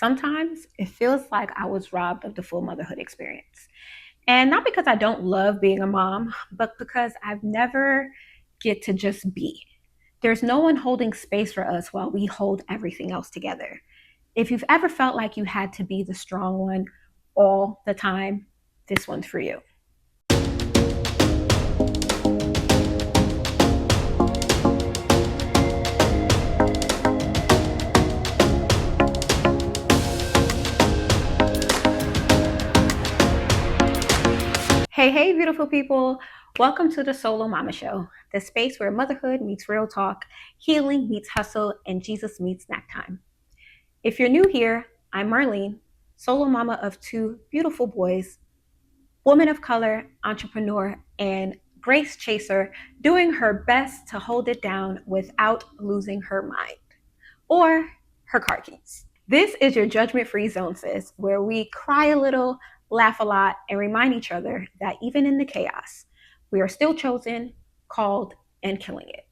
sometimes it feels like I was robbed of the full motherhood experience. And not because I don't love being a mom, but because I've never get to just be. There's no one holding space for us while we hold everything else together. If you've ever felt like you had to be the strong one all the time, this one's for you. Hey, hey, beautiful people. Welcome to the Solo Mama Show, the space where motherhood meets real talk, healing meets hustle, and Jesus meets snack time. If you're new here, I'm Marylyne, solo mama of two beautiful boys, woman of color, entrepreneur, and grace chaser, doing her best to hold it down without losing her mind or her car keys. This is your judgment free zone, sis, where we cry a little, laugh a lot, and remind each other that even in the chaos, we are still chosen, called, and killing it.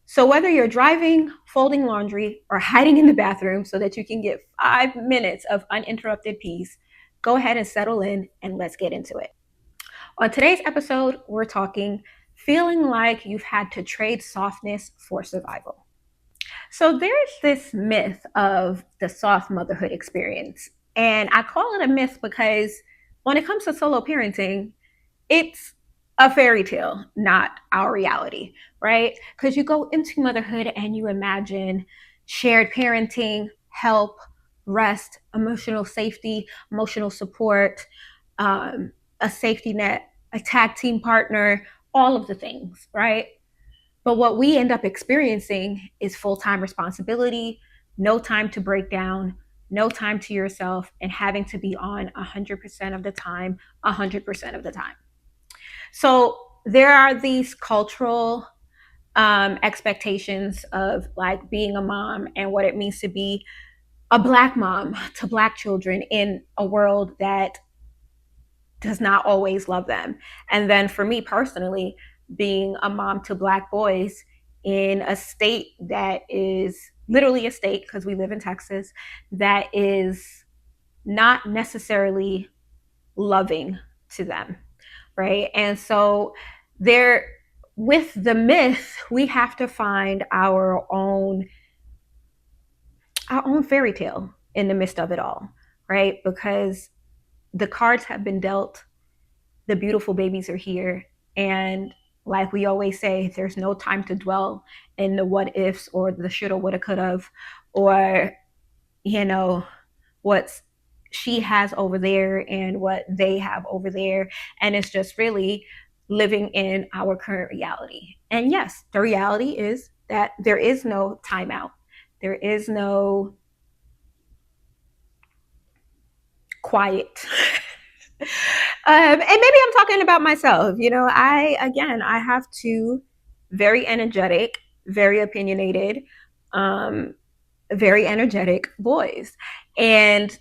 So, whether you're driving, folding laundry, or hiding in the bathroom so that you can get 5 minutes of uninterrupted peace, go ahead and settle in and let's get into it. On today's episode, we're talking feeling like you've had to trade softness for survival. So there's this myth of the soft motherhood experience. And I call it a myth because when it comes to solo parenting, it's a fairy tale, not our reality, right? Because you go into motherhood and you imagine shared parenting, help, rest, emotional safety, emotional support, a safety net, a tag team partner, all of the things, right? But what we end up experiencing is full time responsibility, no time to break down, no time to yourself, and having to be on 100% of the time, 100% of the time. So there are these cultural expectations of like being a mom and what it means to be a Black mom to Black children in a world that does not always love them. And then for me personally, being a mom to Black boys in a state that is literally a state, because we live in Texas, that is not necessarily loving to them, right? And so there, with the myth, we have to find our own fairy tale in the midst of it all, right? Because the cards have been dealt, the beautiful babies are here, and like we always say, there's no time to dwell in the what ifs or the shoulda, woulda, coulda, have, or you know what she has over there and what they have over there, and it's just really living in our current reality. And yes, the reality is that there is no timeout, there is no quiet. And maybe I'm talking about myself. I have two very energetic, very opinionated, um, very energetic boys, and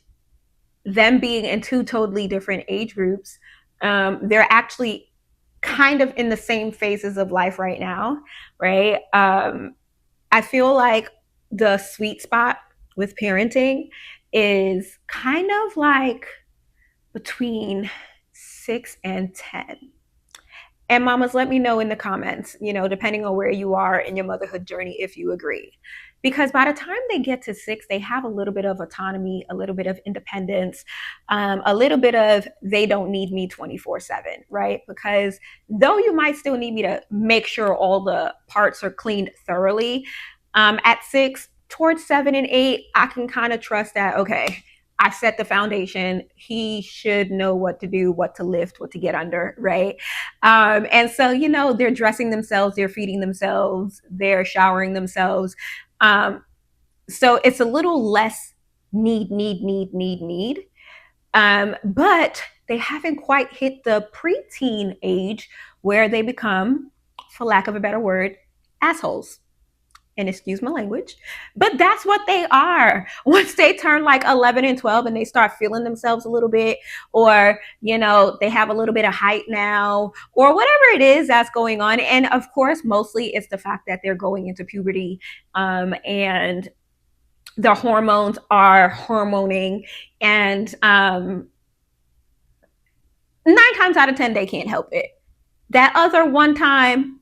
them being in two totally different age groups, they're actually kind of in the same phases of life right now, right? I feel like the sweet spot with parenting is kind of like between 6 and 10. And mamas, let me know in the comments, depending on where you are in your motherhood journey, if you agree. Because by the time they get to 6, they have a little bit of autonomy, a little bit of independence, a little bit of they don't need me 24/7, right? Because though you might still need me to make sure all the parts are cleaned thoroughly, at 6, towards 7 and 8, I can kind of trust that, okay, I set the foundation. He should know what to do, what to lift, what to get under, right? And so, they're dressing themselves, they're feeding themselves, they're showering themselves. So it's a little less need. But they haven't quite hit the preteen age where they become, for lack of a better word, assholes, and excuse my language, but that's what they are. Once they turn like 11 and 12 and they start feeling themselves a little bit, or, they have a little bit of height now, or whatever it is that's going on. And of course, mostly it's the fact that they're going into puberty. And their hormones are hormoning, and 9 times out of 10 they can't help it. That other one time,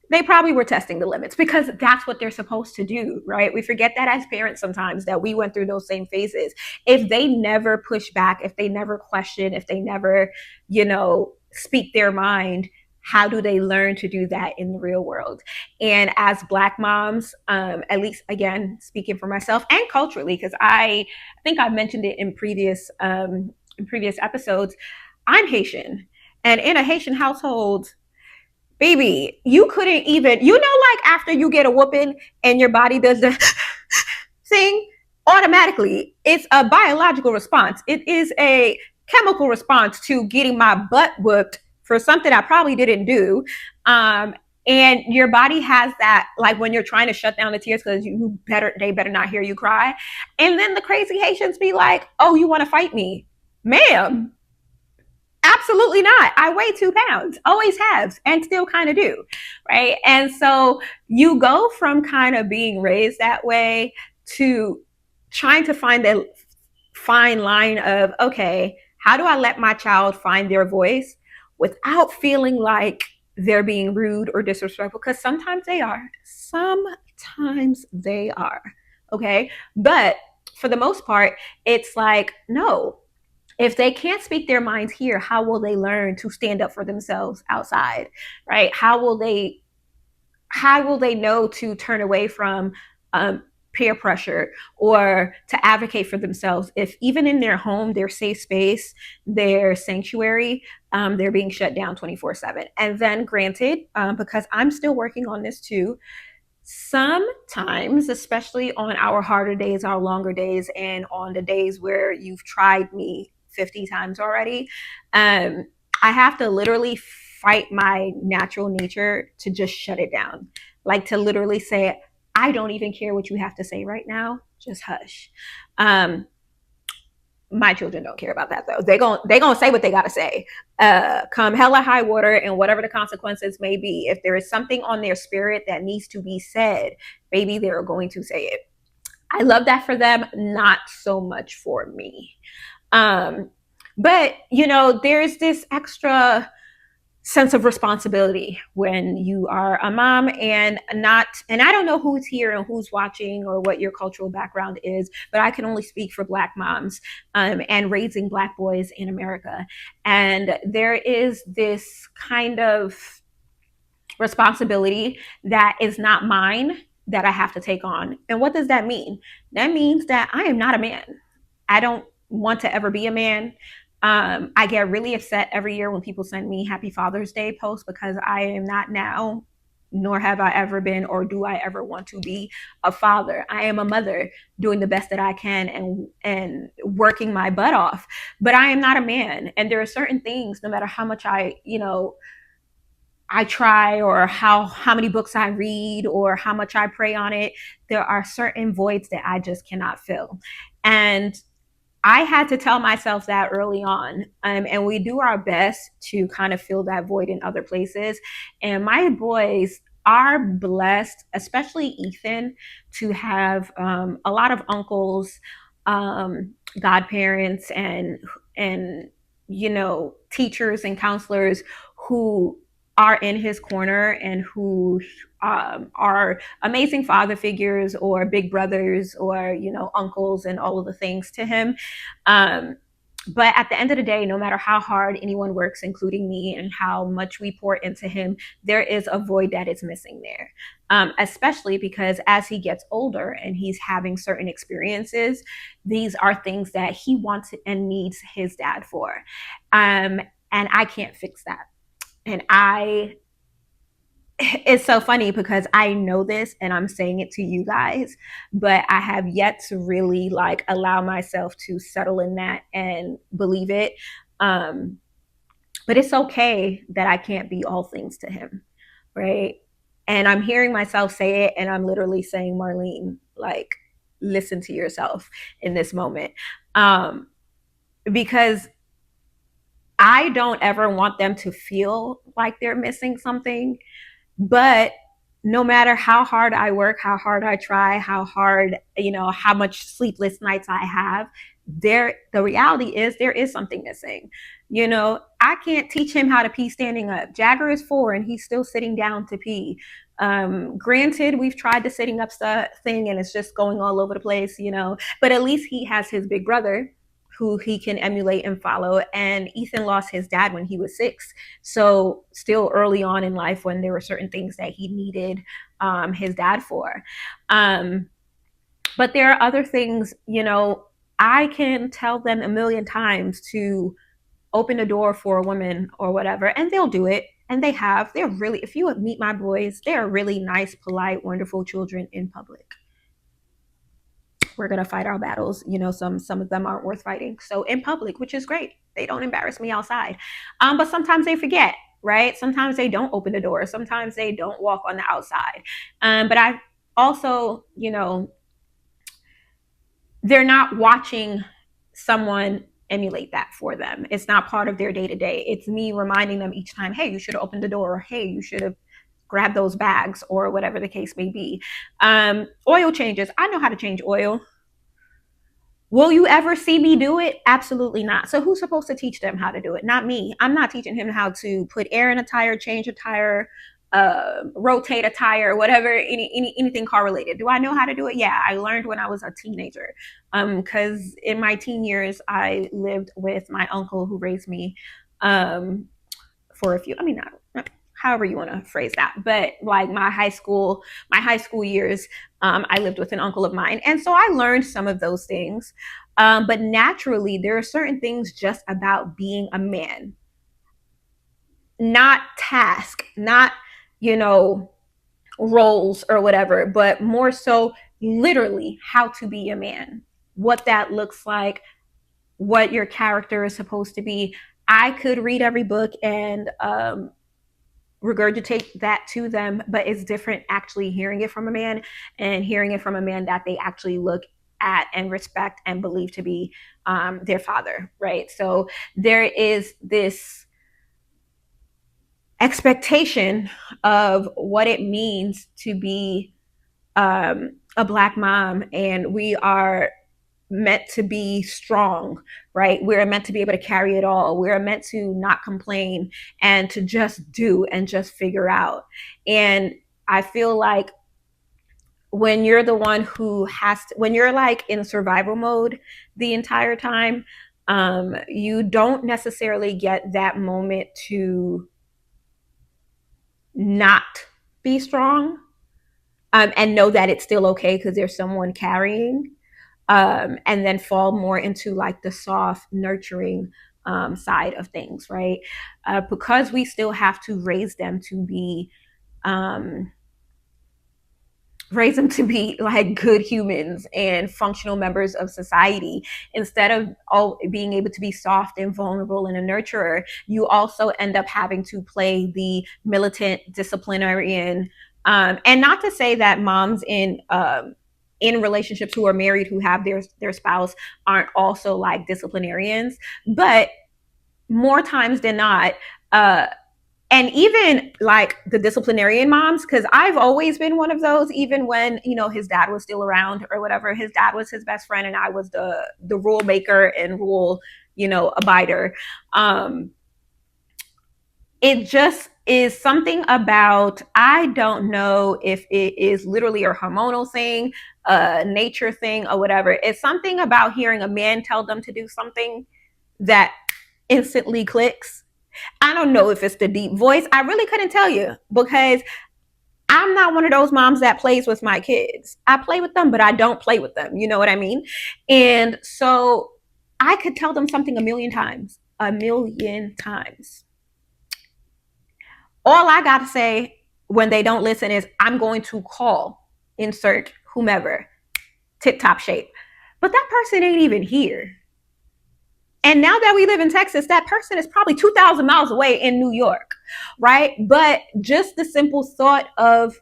they probably were testing the limits because that's what they're supposed to do, right? We forget that as parents sometimes, that we went through those same phases. If they never push back, if they never question, if they never, speak their mind, how do they learn to do that in the real world? And as Black moms, at least again, speaking for myself and culturally, because I think I mentioned it in previous episodes, I'm Haitian. And in a Haitian household, baby, you couldn't even, like after you get a whooping and your body does the thing automatically, it's a biological response. It is a chemical response to getting my butt whooped for something I probably didn't do. And your body has that, like when you're trying to shut down the tears because they better not hear you cry. And then the crazy Haitians be like, oh, you want to fight me? Ma'am, absolutely not. I weigh 2 pounds, always have, and still kind of do. Right. And so you go from kind of being raised that way to trying to find that fine line of, okay, how do I let my child find their voice without feeling like they're being rude or disrespectful? Because sometimes they are. Sometimes they are. Okay. But for the most part, it's like, no, if they can't speak their minds here, how will they learn to stand up for themselves outside, right? How will they know to turn away from peer pressure or to advocate for themselves if even in their home, their safe space, their sanctuary, they're being shut down 24/7? And then granted, because I'm still working on this too, sometimes, especially on our harder days, our longer days, and on the days where you've tried me 50 times already, I have to literally fight my natural nature to just shut it down. Like to literally say, I don't even care what you have to say right now, just hush. Um, my children don't care about that though. They gonna say what they gotta say. Come hella high water, and whatever the consequences may be. If there is something on their spirit that needs to be said, maybe they're going to say it. I love that for them, not so much for me. Um, but there's this extra sense of responsibility when you are a mom, and I don't know who's here and who's watching or what your cultural background is, but I can only speak for Black moms, and raising Black boys in America. And there is this kind of responsibility that is not mine that I have to take on. And what does that mean? That means that I am not a man. I don't want to ever be a man. I get really upset every year when people send me Happy Father's Day posts because I am not now, nor have I ever been, or do I ever want to be a father. I am a mother doing the best that I can and working my butt off. But I am not a man. And there are certain things, no matter how much I try, or how many books I read, or how much I pray on it, there are certain voids that I just cannot fill. And I had to tell myself that early on. And we do our best to kind of fill that void in other places. And my boys are blessed, especially Ethan, to have a lot of uncles, godparents, and teachers and counselors who are in his corner and who are amazing father figures or big brothers or uncles and all of the things to him. um, but at the end of the day, no matter how hard anyone works, including me, and how much we pour into him, there is a void that is missing there. Especially because as he gets older and he's having certain experiences, these are things that he wants and needs his dad for. And I can't fix that. And it's so funny because I know this and I'm saying it to you guys, but I have yet to really like allow myself to settle in that and believe it. Um, but it's okay that I can't be all things to him, right? And I'm hearing myself say it, and I'm literally saying, Marylyne, like, listen to yourself in this moment. Because I don't ever want them to feel like they're missing something. But no matter how hard I work, how hard I try, how hard, how much sleepless nights I have, the reality is there is something missing. I can't teach him how to pee standing up. Jagger is 4 and he's still sitting down to pee. Granted, we've tried the sitting up thing and it's just going all over the place, but at least he has his big brother who he can emulate and follow. And Ethan lost his dad when he was 6. So still early on in life when there were certain things that he needed his dad for. But there are other things, I can tell them a million times to open the door for a woman or whatever, and they'll do it. And they have. They're really, if you meet my boys, they're really nice, polite, wonderful children in public. We're gonna fight our battles. Some of them aren't worth fighting. So in public, which is great. They don't embarrass me outside. But sometimes they forget, right? Sometimes they don't open the door. Sometimes they don't walk on the outside. But I also, they're not watching someone emulate that for them. It's not part of their day to day. It's me reminding them each time, hey, you should have opened the door, or hey, you should have grabbed those bags, or whatever the case may be. Oil changes. I know how to change oil. Will you ever see me do it? Absolutely not. So who's supposed to teach them how to do it? Not me. I'm not teaching him how to put air in a tire, change a tire, rotate a tire, whatever, anything car related. Do I know how to do it? Yeah, I learned when I was a teenager. Because in my teen years, I lived with my uncle who raised me for a few. I mean, not however you want to phrase that, but like my high school years, I lived with an uncle of mine, and so I learned some of those things. But naturally, there are certain things just about being a man, not task, not roles or whatever, but more so literally how to be a man, what that looks like, what your character is supposed to be. I could read every book and regurgitate that to them, but it's different actually hearing it from a man and hearing it from a man that they actually look at and respect and believe to be their father, right? So there is this expectation of what it means to be a Black mom, and we are meant to be strong, right? We're meant to be able to carry it all. We're meant to not complain and to just do and just figure out. And I feel like when you're the one who when you're like in survival mode the entire time, you don't necessarily get that moment to not be strong, and know that it's still okay because there's someone carrying, and then fall more into like the soft, nurturing side of things, right? Because we still have to raise them to be like good humans and functional members of society. Instead of being able to be soft and vulnerable and a nurturer, you also end up having to play the militant disciplinarian. And not to say that moms in relationships who are married, who have their spouse, aren't also like disciplinarians, but more times than not, and even like the disciplinarian moms, because I've always been one of those, even when his dad was still around or whatever. His dad was his best friend and I was the rule maker and rule abider. It just is something about, I don't know if it is literally a hormonal thing, a nature thing, or whatever. It's something about hearing a man tell them to do something that instantly clicks. I don't know if it's the deep voice. I really couldn't tell you, because I'm not one of those moms that plays with my kids. I play with them, but I don't play with them. You know what I mean? And so I could tell them something a million times. All I got to say when they don't listen is, I'm going to call, insert whomever, tip top shape. But that person ain't even here. And now that we live in Texas, that person is probably 2,000 miles away in New York, right? But just the simple thought of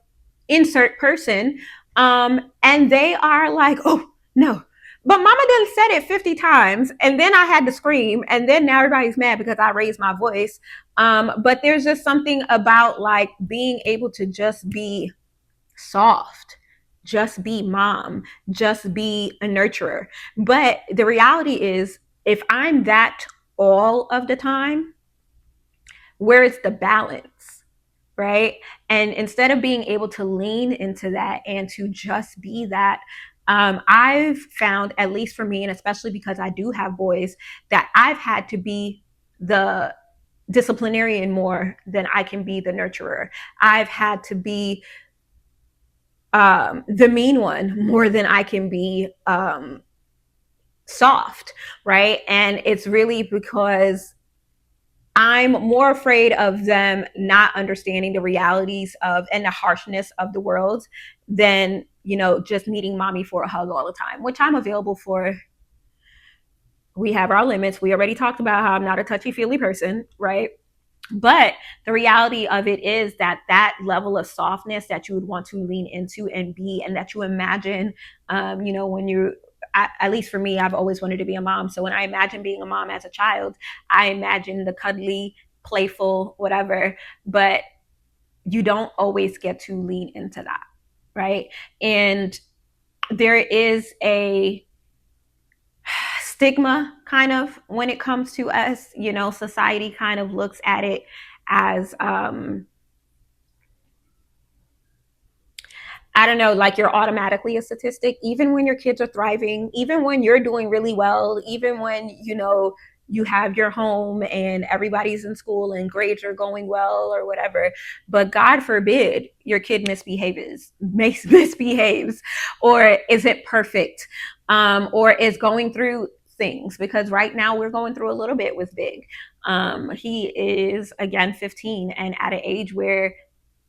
insert person, and they are like, oh, no. But mama done said it 50 times, and then I had to scream, and then now everybody's mad because I raised my voice. But there's just something about like being able to just be soft, just be mom, just be a nurturer. But the reality is, if I'm that all of the time, where is the balance? Right. And instead of being able to lean into that and to just be that, I've found, at least for me, and especially because I do have boys, that I've had to be the disciplinarian more than I can be the nurturer. I've had to be the mean one more than I can be soft, right? And it's really because I'm more afraid of them not understanding the realities of and the harshness of the world than, just needing mommy for a hug all the time, which I'm available for. We have our limits. We already talked about how I'm not a touchy feely person, right? But the reality of it is that that level of softness that you would want to lean into and be, and that you imagine, when you, at least for me, I've always wanted to be a mom. So when I imagine being a mom as a child, I imagine the cuddly, playful, whatever, but you don't always get to lean into that, right? And there is a stigma kind of when it comes to us. Society kind of looks at it as I don't know, like you're automatically a statistic, even when your kids are thriving, even when you're doing really well, even when, you have your home and everybody's in school and grades are going well or whatever. But God forbid your kid misbehaves, or isn't perfect, or is going through things, because right now we're going through a little bit with Big. He is, again, 15 and at an age where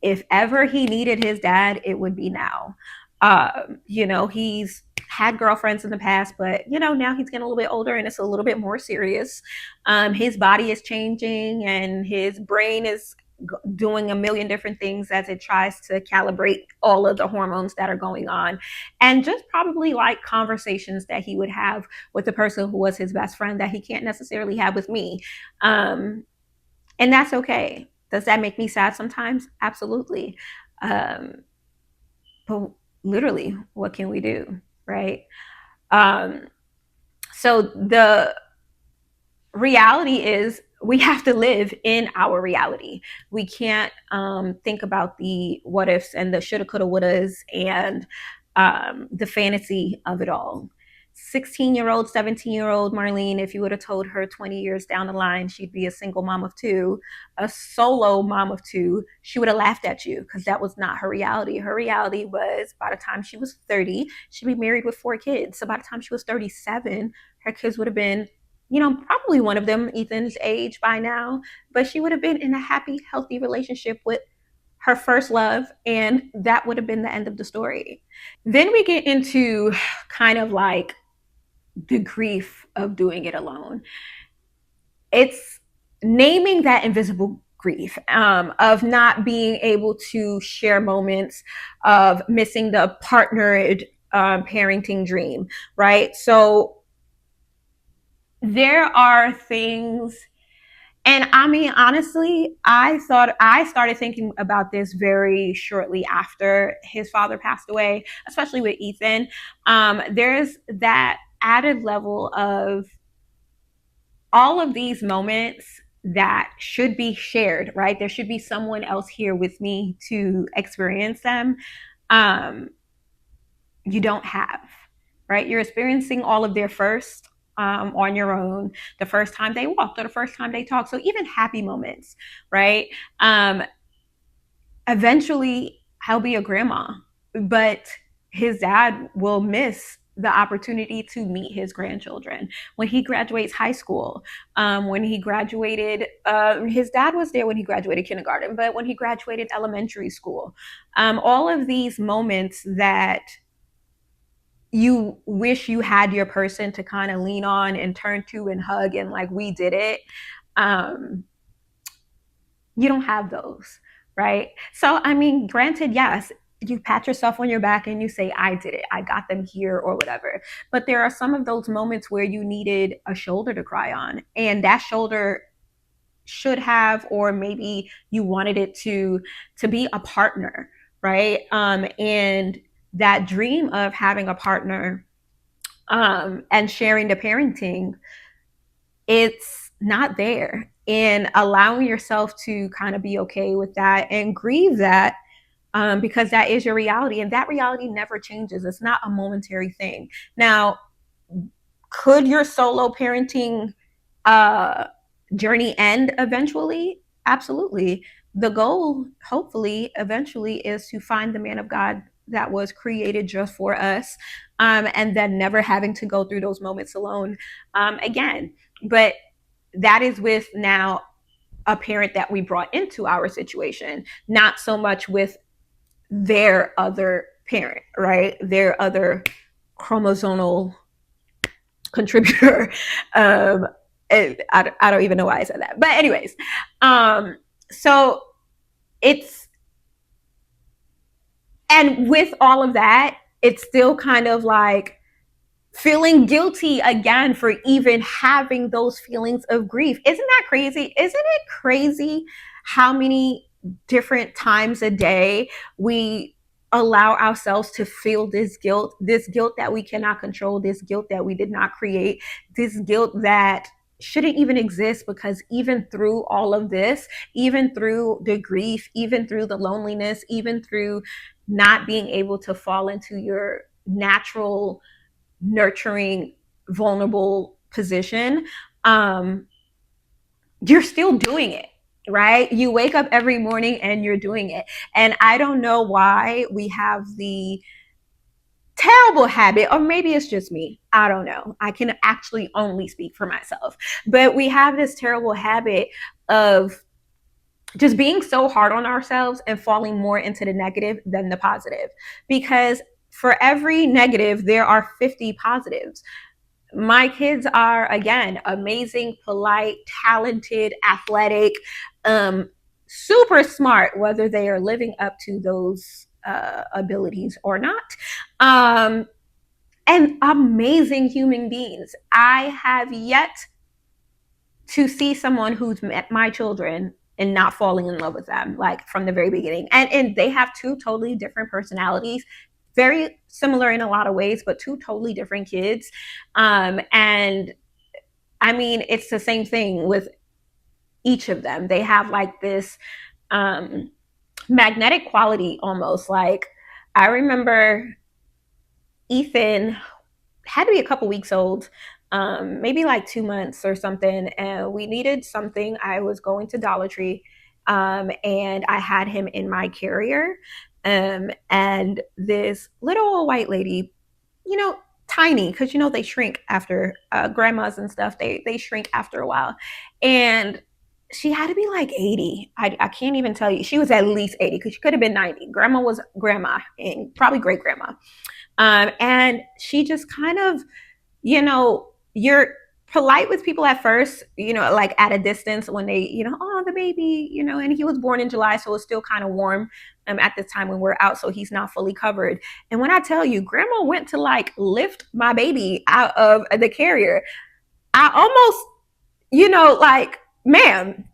if ever he needed his dad, it would be now. He's had girlfriends in the past, but now he's getting a little bit older and it's a little bit more serious. His body is changing and his brain is doing a million different things as it tries to calibrate all of the hormones that are going on, and just probably like conversations that he would have with the person who was his best friend that he can't necessarily have with me. And that's okay. Does that make me sad sometimes? Absolutely. Um, but literally, what can we do? Right. Um, so the reality is we have to live in our reality. We can't think about the what ifs and the shoulda, coulda, wouldas and the fantasy of it all. 16-year-old, 17-year-old Marylyne, if you would have told her 20 years down the line she'd be a single mom of two, a solo mom of two, she would have laughed at you, because that was not her reality. Her reality was, by the time she was 30, she'd be married with 4 kids. So by the time she was 37, her kids would have been, probably one of them Ethan's age by now, but she would have been in a happy, healthy relationship with her first love, and that would have been the end of the story. Then we get into kind of like the grief of doing it alone. It's naming that invisible grief, of not being able to share moments, of missing the partnered parenting dream, right? So there are things, and I mean, honestly, I started thinking about this very shortly after his father passed away, especially with Ethan. There's that added level of all of these moments that should be shared, right? There should be someone else here with me to experience them. Um, you don't have, right? You're experiencing all of their first on your own, the first time they walked or the first time they talked. So even happy moments, right? Eventually, he'll be a grandma, but his dad will miss the opportunity to meet his grandchildren when he graduates high school. When he graduated, his dad was there when he graduated kindergarten, but when he graduated elementary school, all of these moments that you wish you had your person to kind of lean on and turn to and hug, and like we did it, um, you don't have those, right? So I mean, granted, yes, you pat yourself on your back and you say, I did it, I got them here, or whatever, but there are some of those moments where you needed a shoulder to cry on, and that shoulder should have, or maybe you wanted it to be a partner, right? And that dream of having a partner and sharing the parenting, it's not there. And allowing yourself to kind of be okay with that and grieve that, because that is your reality, and that reality never changes. It's not a momentary thing. Now, could your solo parenting uh, journey end eventually? Absolutely. The goal, hopefully, eventually, is to find the man of God that was created just for us, and then never having to go through those moments alone again. But that is with now a parent that we brought into our situation, not so much with their other parent, right? Their other chromosomal contributor. Um, I don't even know why I said that. But, anyways, so it's, and with all of that, it's still kind of like feeling guilty again for even having those feelings of grief. Isn't that crazy? Isn't it crazy how many different times a day we allow ourselves to feel this guilt that we cannot control, this guilt that we did not create, this guilt that shouldn't even exist, because even through all of this, even through the grief, even through the loneliness, even through not being able to fall into your natural nurturing, vulnerable position, um, you're still doing it, right? You wake up every morning and you're doing it. And I don't know why we have the terrible habit, or maybe it's just me. I don't know. I can actually only speak for myself. But we have this terrible habit of just being so hard on ourselves and falling more into the negative than the positive. Because for every negative, there are 50 positives. My kids are, again, amazing, polite, talented, athletic, super smart, whether they are living up to those abilities or not, and amazing human beings. I have yet to see someone who's met my children and not falling in love with them, like, from the very beginning. And they have two totally different personalities, very similar in a lot of ways, but two totally different kids. And I mean, it's the same thing with each of them. They have like this um, magnetic quality almost. Like, I remember Ethan had to be a couple weeks old, maybe like 2 months or something, and we needed something. I was going to Dollar Tree, and I had him in my carrier, and this little old white lady, you know, tiny, because they shrink after grandmas and stuff. They shrink after a while, and she had to be like 80. I can't even tell you. She was at least 80, because she could have been 90. Grandma was grandma and probably great grandma. And she just kind of, you're polite with people at first, like at a distance when they, oh, the baby, and he was born in July, so it's still kind of warm at this time when we're out, so he's not fully covered. And when I tell you, grandma went to like lift my baby out of the carrier, I almost, like, ma'am.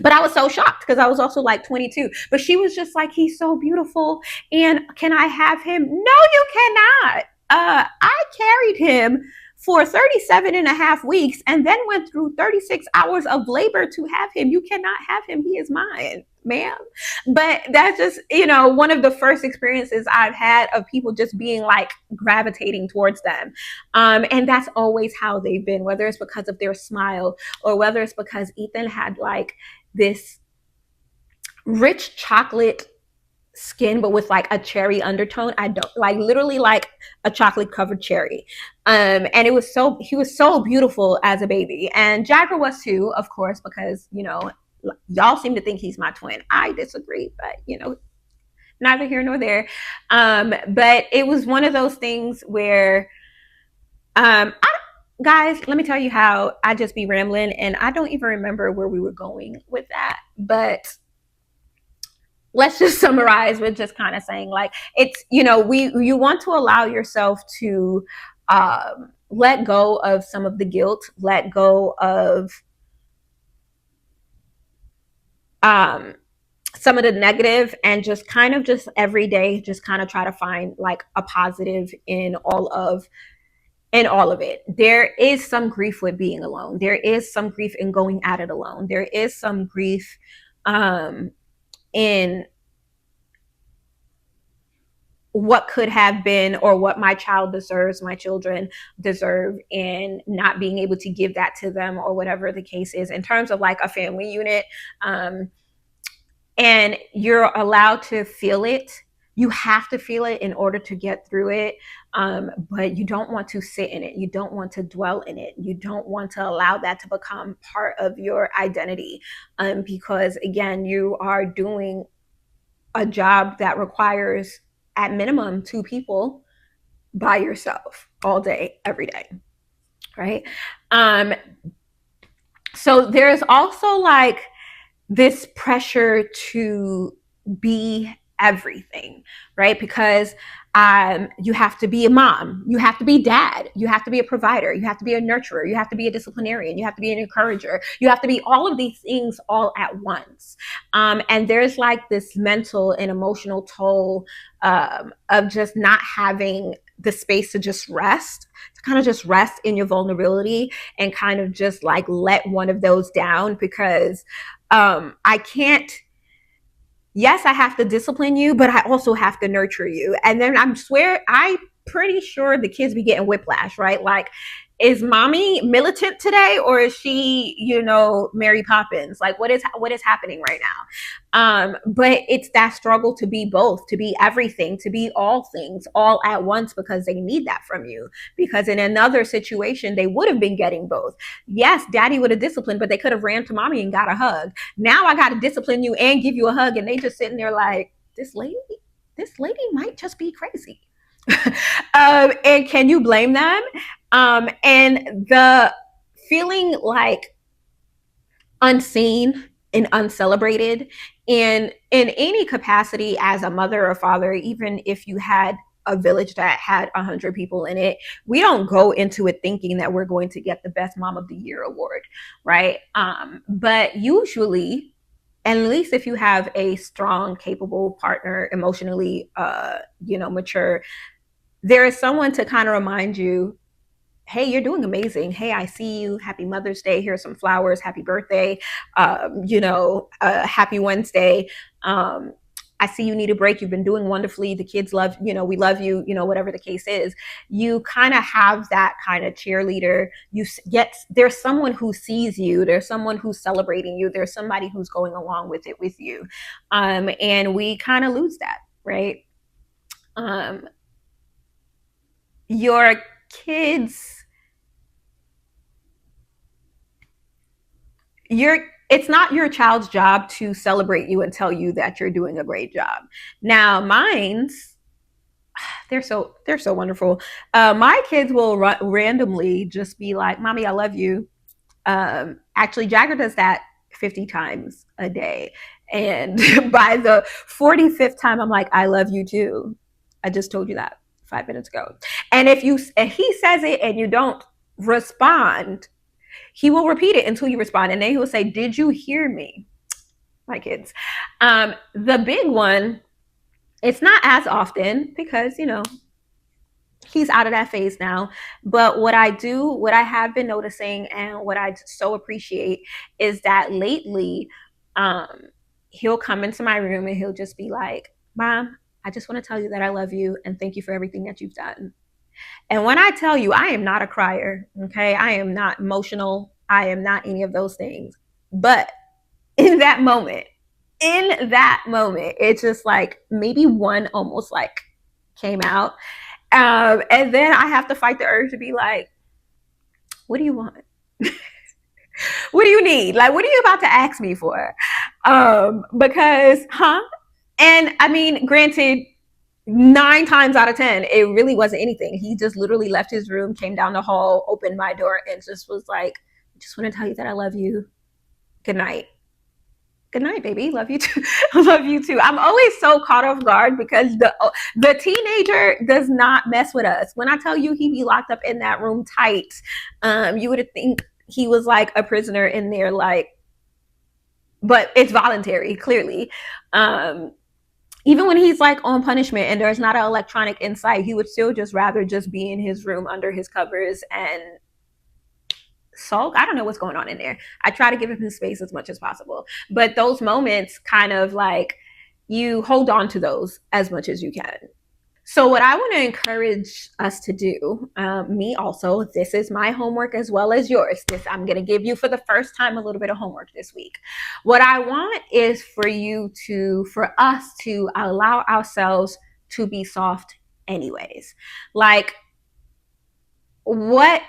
But I was so shocked because I was also like 22. But she was just like, he's so beautiful. And can I have him? No, you cannot. I carried him for 37 and a half weeks and then went through 36 hours of labor to have him. You cannot have him. He is mine, ma'am. But that's just, one of the first experiences I've had of people just being like gravitating towards them. And that's always how they've been, whether it's because of their smile or whether it's because Ethan had like this rich chocolate skin, but with like a cherry undertone. I don't like, literally like a chocolate covered cherry. And he was so beautiful as a baby. And Jagger was too, of course, because, y'all seem to think he's my twin. I disagree, but, neither here nor there. But it was one of those things where, guys, let me tell you how I just be rambling and I don't even remember where we were going with that. But let's just summarize with just kind of saying, like, it's, you want to allow yourself to let go of some of the guilt, let go of some of the negative and just kind of just every day just kind of try to find like a positive in all of it. There is some grief with being alone. There is some grief in going at it alone. There is some grief in what could have been or what my child deserves, my children deserve, and not being able to give that to them or whatever the case is in terms of like a family unit. And you're allowed to feel it. You have to feel it in order to get through it. But you don't want to sit in it. You don't want to dwell in it. You don't want to allow that to become part of your identity. Because again, you are doing a job that requires at minimum 2 people by yourself all day, every day. Right. So there's also like this pressure to be everything, right? Because you have to be a mom, you have to be dad, you have to be a provider, you have to be a nurturer, you have to be a disciplinarian, you have to be an encourager, you have to be all of these things all at once. And there's like this mental and emotional toll of just not having the space to just rest, to kind of just rest in your vulnerability and kind of just like let one of those down because I can't, yes, I have to discipline you, but I also have to nurture you. And then I'm pretty sure the kids be getting whiplash, right? Like, is mommy militant today or is she, Mary Poppins? Like what is happening right now? But it's that struggle to be both, to be everything, to be all things all at once because they need that from you. Because in another situation, they would have been getting both. Yes, daddy would have disciplined, but they could have ran to mommy and got a hug. Now I got to discipline you and give you a hug. And they just sitting there like, this lady might just be crazy. And can you blame them? And the feeling like unseen and uncelebrated in any capacity as a mother or father, even if you had a village that had 100 people in it, we don't go into it thinking that we're going to get the best mom of the year award, right? But usually, and at least if you have a strong, capable partner, emotionally, mature, there is someone to kind of remind you, hey, you're doing amazing. Hey, I see you. Happy Mother's Day. Here's some flowers. Happy birthday. Happy Wednesday. I see you need a break. You've been doing wonderfully. The kids love, we love you, whatever the case is. You kind of have that kind of cheerleader. There's someone who sees you. There's someone who's celebrating you. There's somebody who's going along with it with you. And we kind of lose that, right? Your kids, it's not your child's job to celebrate you and tell you that you're doing a great job. Now, mine's, they're so wonderful. My kids will randomly just be like, "Mommy, I love you." Actually, Jagger does that 50 times a day, and by the 45th time, I'm like, "I love you too." I just told you that 5 minutes ago. And if he says it and you don't respond, he will repeat it until you respond. And then he will say, "Did you hear me?" My kids. The big one, it's not as often because, he's out of that phase now. But what I have been noticing and what I so appreciate is that lately, he'll come into my room and he'll just be like, "Mom, I just want to tell you that I love you and thank you for everything that you've done." And when I tell you, I am not a crier, okay? I am not emotional. I am not any of those things. But in that moment, it's just like maybe one almost like came out. And then I have to fight the urge to be like, what do you want? What do you need? Like, what are you about to ask me for? Because, And I mean, granted, 9 times out of 10, it really wasn't anything. He just literally left his room, came down the hall, opened my door, and just was like, "I just want to tell you that I love you. Good night." Good night, baby. Love you too. Love you too. I'm always so caught off guard because the teenager does not mess with us. When I tell you he be locked up in that room tight, you would think he was like a prisoner in there, like but it's voluntary, clearly. Um, Even when he's like on punishment and there's not an electronic in sight, he would still just rather just be in his room under his covers and sulk. I don't know what's going on in there. I try to give him his space as much as possible. But those moments kind of like you hold on to those as much as you can. So, what I want to encourage us to do, me also, this is my homework as well as yours. I'm going to give you for the first time a little bit of homework this week. What I want is for us to allow ourselves to be soft, anyways. Like, what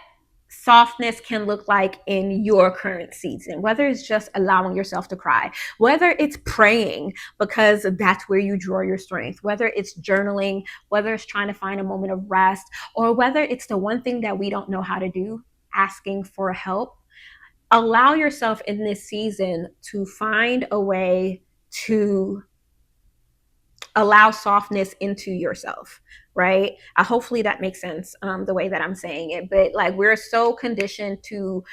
softness can look like in your current season, whether it's just allowing yourself to cry, whether it's praying because that's where you draw your strength, whether it's journaling, whether it's trying to find a moment of rest, or whether it's the one thing that we don't know how to do, asking for help. Allow yourself in this season to find a way to allow softness into yourself, right? Hopefully that makes sense, the way that I'm saying it. But like, we're so conditioned to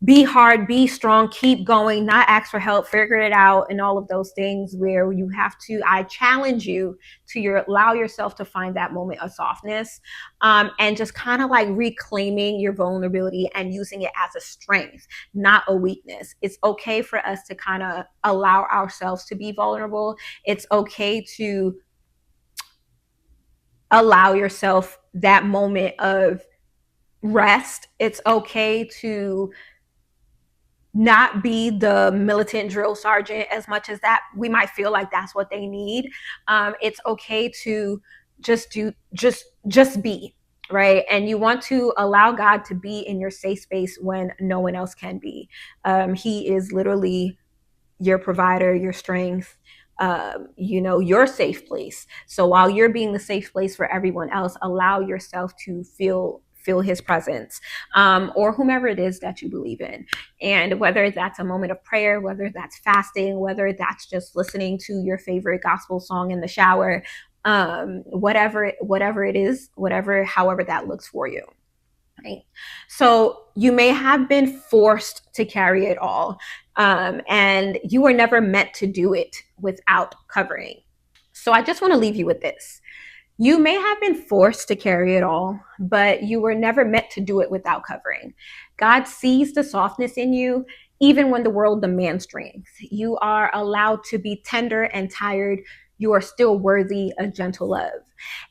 be hard, be strong, keep going, not ask for help, figure it out, and all of those things, where you have to, I challenge you to allow yourself to find that moment of softness, and just kind of like reclaiming your vulnerability and using it as a strength, not a weakness. It's okay for us to kind of allow ourselves to be vulnerable. It's okay to allow yourself that moment of rest. It's okay to not be the militant drill sergeant as much as that we might feel like that's what they need. It's okay to just be, right? And you want to allow God to be in your safe space when no one else can be. He is literally your provider, your strength, your safe place. So while you're being the safe place for everyone else, allow yourself to feel his presence, or whomever it is that you believe in. And whether that's a moment of prayer, whether that's fasting, whether that's just listening to your favorite gospel song in the shower, whatever it is, however that looks for you. Right. So you may have been forced to carry it all, and you were never meant to do it without covering. So I just want to leave you with this. You may have been forced to carry it all, but you were never meant to do it without covering. God sees the softness in you, even when the world demands strength. You are allowed to be tender and tired. You are still worthy of gentle love.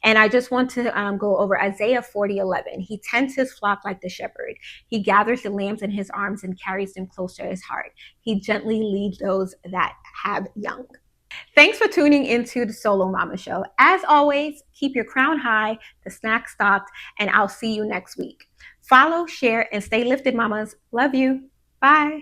And I just want to go over Isaiah 40:11. He tends his flock like the shepherd. He gathers the lambs in his arms and carries them close to his heart. He gently leads those that have young. Thanks for tuning into the Solo Mama Show. As always, keep your crown high, the snack stocked, and I'll see you next week. Follow, share, and stay lifted, mamas. Love you. Bye.